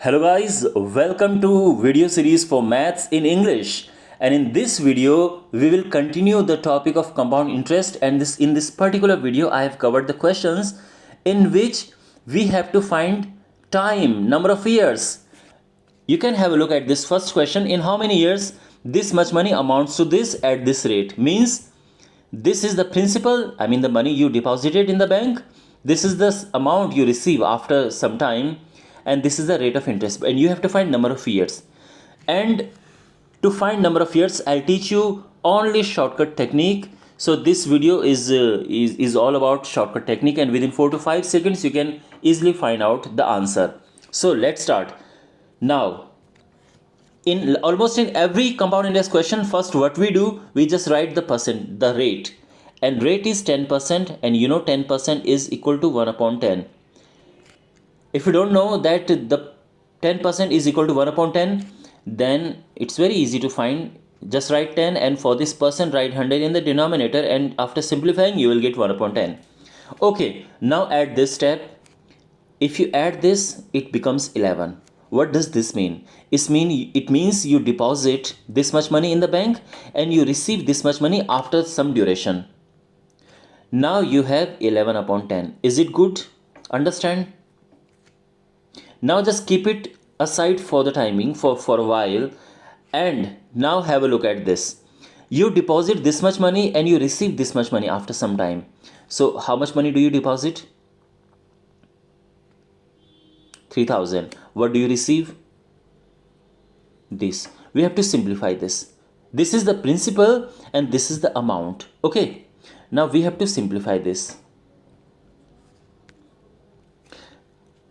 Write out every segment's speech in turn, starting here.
Hello guys, welcome to video series for maths in English. And in this video, we will continue the topic of compound interest, and in this particular video I have covered the questions in which we have to find time, number of years. You can have a look at this first question. In how many years this much money amounts to this at this rate? Means this is the principal, I mean the money you deposited in the bank. This is the amount you receive after some time, and this is the rate of interest, and you have to find number of years. And to find number of years, I'll teach you only shortcut technique. So this video is all about shortcut technique, and within 4 to 5 seconds you can easily find out the answer. So let's start. Now, in almost in every compound interest question, first what we do, we just write the rate, and rate is 10%, and you know 10% is equal to 1 upon 10. If you don't know that the 10% is equal to 1 upon 10, then it's very easy to find. Just write 10, and for this percent write 100 in the denominator, and after simplifying you will get 1 upon 10. Okay, now at this step, if you add this, it becomes 11. What does this mean? It means you deposit this much money in the bank and you receive this much money after some duration. Now you have 11 upon 10. Is it good? Understand? Now just keep it aside for the timing for a while, and now have a look at this. You deposit this much money and you receive this much money after some time. So how much money do you deposit? 3000. What do you receive? This. We have to simplify this. This is the principal and this is the amount. Okay. Now we have to simplify this.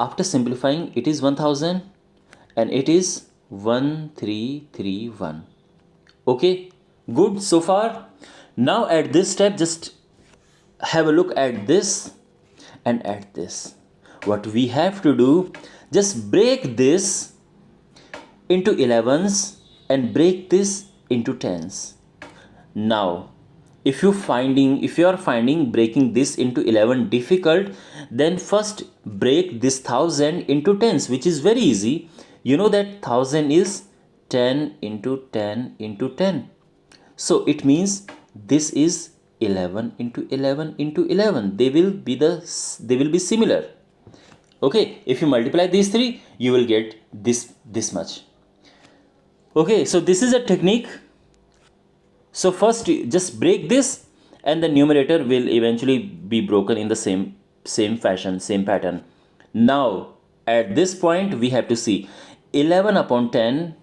After simplifying, it is 1000 and it is 1331. Okay. Good so far. Now at this step, just have a look at this and at this. What we have to do, just break this into 11s and break this into 10s. Now if you are finding breaking this into 11 difficult, then first break this 1000 into 10s, which is very easy. You know that 1000 is 10 into 10 into 10. So it means this is 11 into 11 into 11. They will be similar. Okay, if you multiply these three, you will get this much. Okay, so this is a technique. So first just break this, and the numerator will eventually be broken in the same fashion, same pattern. Now at this point we have to see 11 upon 10.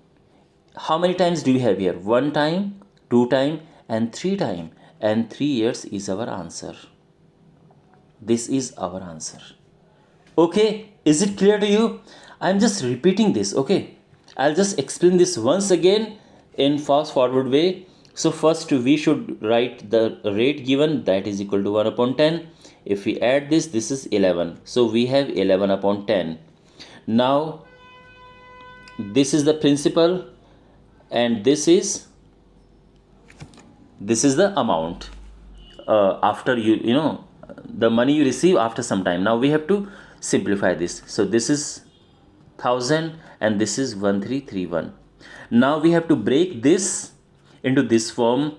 How many times do you have here? 1 time, 2 time, and 3 time, and 3 years is our answer. This is our answer. Okay, is it clear to you? I'm just repeating this. Okay, I'll just explain this once again in fast forward way. So first we should write the rate given, that is equal to 1 upon 10. If we add this, this is 11. So we have 11 upon 10. Now this is the principal and this is the amount after the money you receive after some time. Now we have to simplify this. So this is 1000 and this is 1331. Now we have to break this into this form.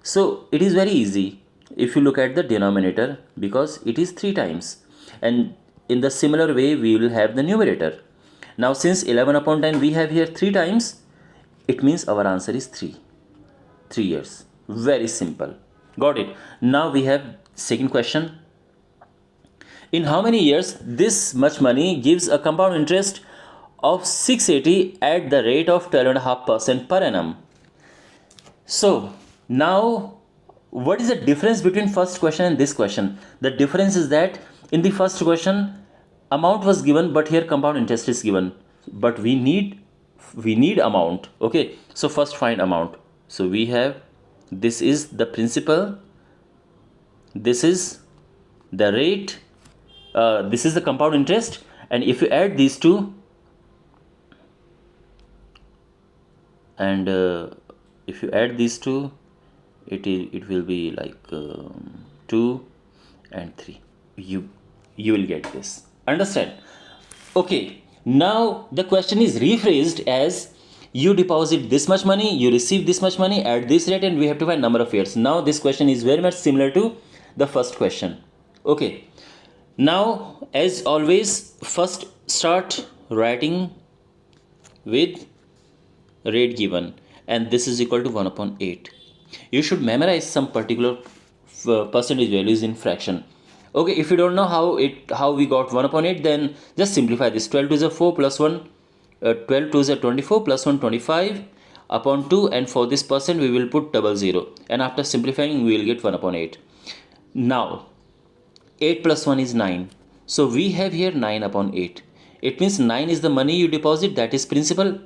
So it is very easy if you look at the denominator, because it is 3 times, and in the similar way we will have the numerator. Now since 11 upon 10 we have here 3 times, it means our answer is 3 years. Very simple. Got it? Now we have second question. In how many years this much money gives a compound interest of 680 at the rate of 12.5% per annum? So now what is the difference between first question and this question? The difference is that in the first question amount was given, but here compound interest is given, but we need amount. Okay, so first find amount. So we have, this is the principal, this is the rate, this is the compound interest, and if you add these two, and if you add these two, it will be like 2 and 3. You will get this. Understand? Okay, Now the question is rephrased as you deposit this much money, you receive this much money at this rate, and we have to find number of years. Now this question is very much similar to the first question. Okay. Now as always, first start writing with rate given, and this is equal to 1 upon 8. You should memorize some particular percentage values in fraction. Okay, if you don't know how we got 1 upon 8, then just simplify this. 12 to the 4 plus 1, 12 to the 24 plus 1, 25 upon 2, and for this percent we will put double zero, and after simplifying we will get 1 upon 8. Now 8 plus 1 is 9, so we have here 9 upon 8. It means 9 is the money you deposit, that is principal.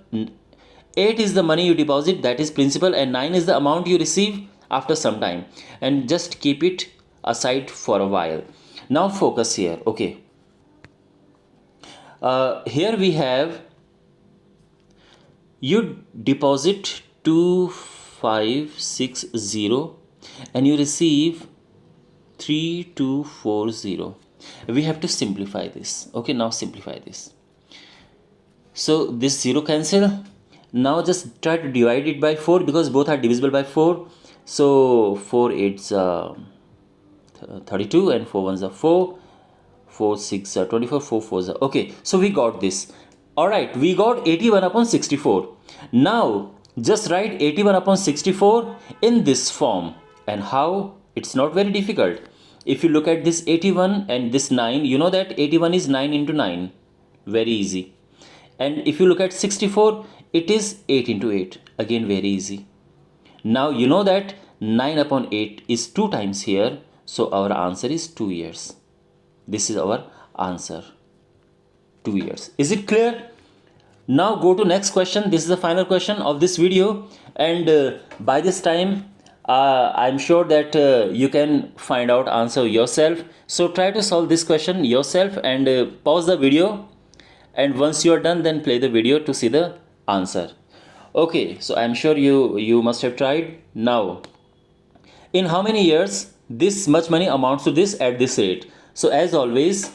8 is the money you deposit, that is principal, and 9 is the amount you receive after some time, and just keep it aside for a while. Now focus here. Okay, here we have you deposit 2560 and you receive 3240. We have to simplify this. Okay, now simplify this. So this 0 cancel. Now just try to divide it by 4 because both are divisible by 4. So 4 8s 32 and 4 1s are 4. 4 6 are 24. 4 4s are okay. So we got this. Alright, we got 81 upon 64. Now just write 81 upon 64 in this form. And how? It's not very difficult. If you look at this 81 and this 9, you know that 81 is 9 into 9. Very easy. And if you look at 64, it is 8 into 8. Again, very easy. Now you know that 9 upon 8 is 2 times here. So our answer is 2 years. This is our answer. 2 years. Is it clear? Now go to next question. This is the final question of this video. And by this time, I'm sure that you can find out answer yourself. So try to solve this question yourself and pause the video. And once you are done, then play the video to see the answer. Okay, so I'm sure you must have tried. Now, in how many years this much money amounts to this at this rate? So as always,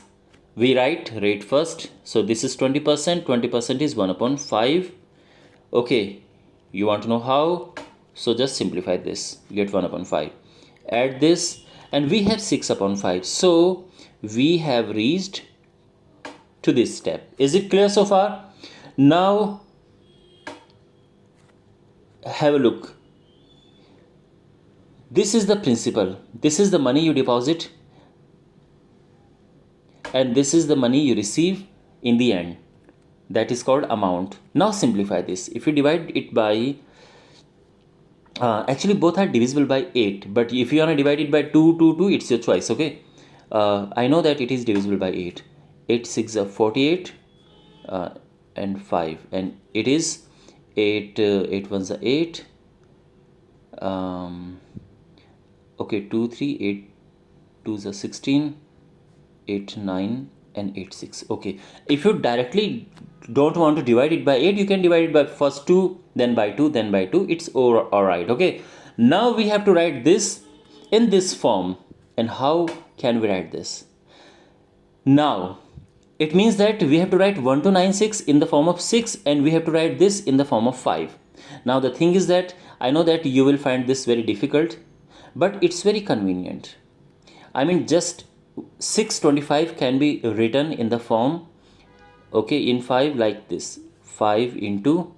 we write rate first. So this is 20%. 20% is 1 upon 5. Okay, you want to know how? So just simplify this. Get 1 upon 5. Add this, and we have 6 upon 5. So we have reached to this step. Is it clear so far? Now have a look. This is the principal. This is the money you deposit, and this is the money you receive in the end. That is called amount. Now simplify this. If you divide it by actually both are divisible by 8, but if you want to divide it by 2, it's your choice. Okay, I know that it is divisible by 8. 8 6 are 48 and 5, and it is 8 8 1s are 8. Okay, 2 3 8 2s are 16. 8 9 and 8 6. Okay, if you directly don't want to divide it by 8, you can divide it by first 2, then by 2, then by 2. It's all right. Okay, now we have to write this in this form. And how can we write this? Now it means that we have to write 1296 in the form of 6, and we have to write this in the form of 5. Now the thing is that I know that you will find this very difficult, but it's very convenient. I mean, just 625 can be written in the form, okay, in 5 like this. 5 into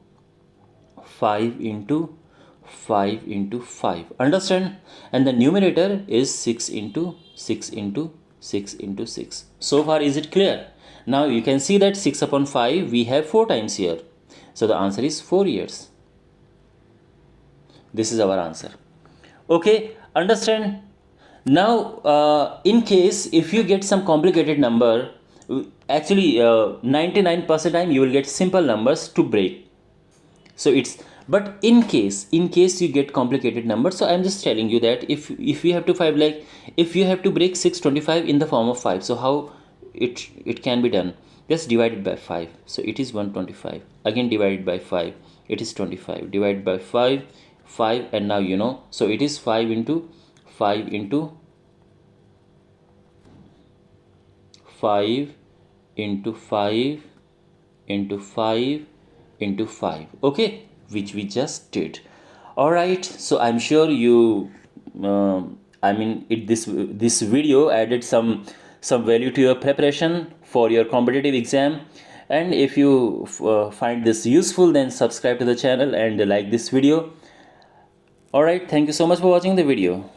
5 into 5 into 5. Understand? And the numerator is 6 into 6 into 6 into 6. So far, is it clear? Now you can see that 6 upon 5 we have 4 times here. So the answer is 4 years. This is our answer. Okay, understand? Now in case if you get some complicated number, actually 99% time you will get simple numbers to break. So it's, but in case you get complicated numbers, so I'm just telling you that if you have to if you have to break 625 in the form of 5, so how it can be done? Just divide it by 5. So it is 125. Again divided by 5. It is 25. Divided by 5. 5, and now you know. So it is 5 into 5 into 5 into 5 into 5 into 5. Okay, which we just did. All right, so I'm sure you I mean it this video added some value to your preparation for your competitive exam. And if you find this useful, then subscribe to the channel and like this video. All right, thank you so much for watching the video.